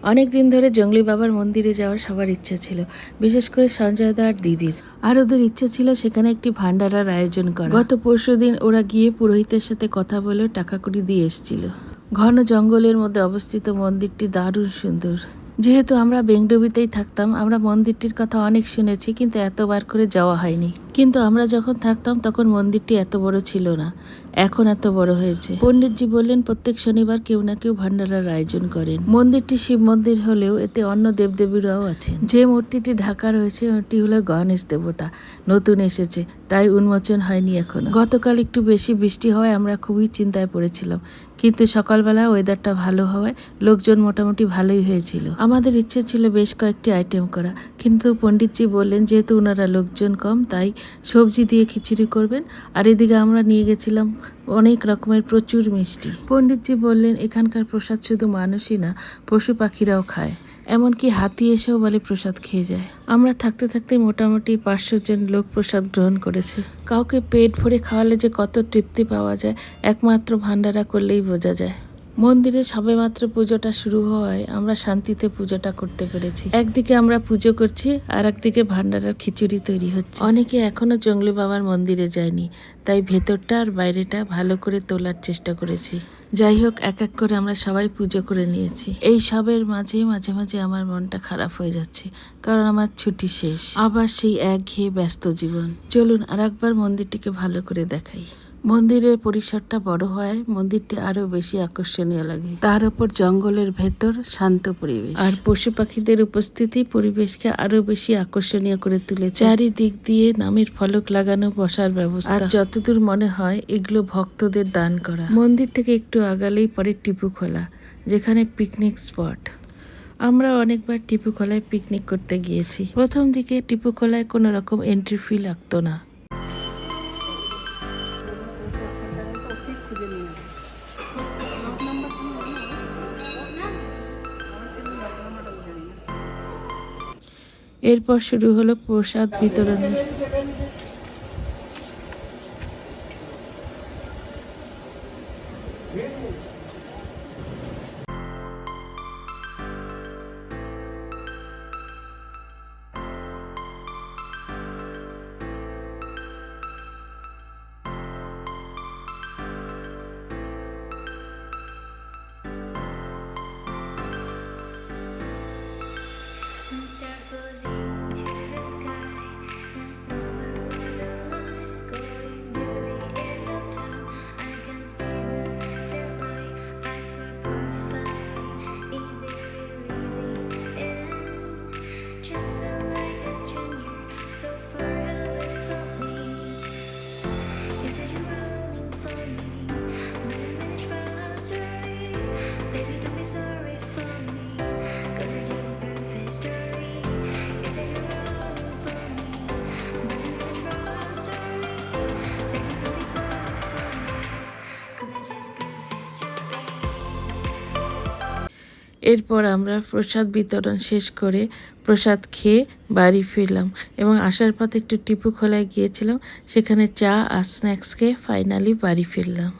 অনেক দিন ধরে জঙ্গলি বাবার মন্দিরে যাওয়ার সবার ইচ্ছা ছিল, বিশেষ করে সঞ্জয় দা আর দিদির। আর ওদের ইচ্ছা ছিল সেখানে একটি ভান্ডারার আয়োজন করা। গত পরশুদিন ওরা গিয়ে পুরোহিতের সাথে কথা বলে টাকা কড়ি দিয়ে এসেছিল। ঘন জঙ্গলের মধ্যে অবস্থিত মন্দিরটি দারুণ সুন্দর। যেহেতু আমরা বেংডুবিতেই থাকতাম, আমরা মন্দিরটির কথা অনেক শুনেছি, কিন্তু এতবার করে যাওয়া হয়নি। কিন্তু আমরা যখন থাকতাম তখন মন্দিরটি এত বড় ছিল না, এখন এত বড় হয়েছে। পণ্ডিতজি বললেন প্রত্যেক শনিবার কেউ না কেউ ভান্ডারার আয়োজন করেন। মন্দিরটি শিব মন্দির হলেও এতে অন্য দেবদেবীরাও আছেন। যে মূর্তিটি ঢাকা রয়েছে ওটি হলো গণেশ দেবতা, নতুন এসেছে, তাই উন্মোচন হয়নি এখনো। গতকাল একটু বেশি বৃষ্টি হওয়ায় আমরা খুবই চিন্তায় পড়েছিলাম, কিন্তু সকালবেলা ওয়েদারটা ভালো হওয়ায় লোকজন মোটামুটি ভালোই হয়েছিল। আমাদের ইচ্ছে ছিল বেশ কয়েকটি আইটেম করা, কিন্তু পণ্ডিতজি বললেন যেহেতু ওনারা লোকজন কম, তাই সবজি দিয়ে খিচুড়ি করবেন। আর এদিকে আমরা নিয়ে গেছিলাম অনেক রকমের প্রচুর মিষ্টি। পণ্ডিতজি বললেন এখানকার প্রসাদ শুধু মানুষই না, পশু পাখিরাও খায়, এমনকি হাতি এসেও বলে প্রসাদ খেয়ে যায়। আমরা থাকতে থাকতে মোটামুটি 500 জন লোক প্রসাদ গ্রহণ করেছে। কাউকে পেট ভরে খাওয়ালে যে কত তৃপ্তি পাওয়া যায় একমাত্র ভান্ডারা করলেই বোঝা যায়। মন্দিরে সবেমাত্র পুজোটা শুরু হওয়ায় আমরা শান্তিতে পুজোটা করতে পেরেছি। একদিকে আমরা পুজো করছি আর একদিকে ভান্ডারার খিচুড়ি তৈরি হচ্ছে। অনেকে এখনো জঙ্গলি বাবার মন্দিরে যায়নি, তাই ভেতরটা আর বাইরেটা ভালো করে তোলার চেষ্টা করেছি। যাই হোক, এক এক করে আমরা সবাই পুজো করে নিয়েছি। এই সবের মাঝে মাঝে মাঝে আমার মনটা খারাপ হয়ে যাচ্ছে, কারণ আমার ছুটি শেষ, আবার সেই একঘেয়ে ব্যস্ত জীবন। চলুন আর একবার মন্দিরটিকে ভালো করে দেখাই। মন্দিরের পরিসরটা বড় হয় মন্দিরটি আরো বেশি আকর্ষণীয় লাগে। তার উপর জঙ্গলের ভেতর শান্ত পরিবেশ আর পশু পাখিদের উপস্থিতি পরিবেশকে আরো বেশি আকর্ষণীয় করে তুলেছে। চারিদিক দিয়ে নামের ফলক লাগানো, বসার ব্যবস্থা, আর যতদূর মনে হয় এগুলো ভক্তদের দান করা। মন্দির থেকে একটু আগালেই পরে টিপু খোলা, যেখানে পিকনিক স্পট। আমরা অনেকবার টিপু খোলায় পিকনিক করতে গিয়েছি। প্রথম দিকে টিপু খোলায় কোনো রকম এন্ট্রি ফি লাগতো না। এরপর শুরু হলো প্রসাদ বিতরণ। এরপর আমরা প্রসাদ বিতরণ শেষ করে প্রসাদ খেয়ে বাড়ি ফিরলাম এবং আসার পথে একটু টিপু খোলায় গিয়েছিলাম, সেখানে চা আর স্ন্যাক্স খেয়ে ফাইনালি বাড়ি ফিরলাম।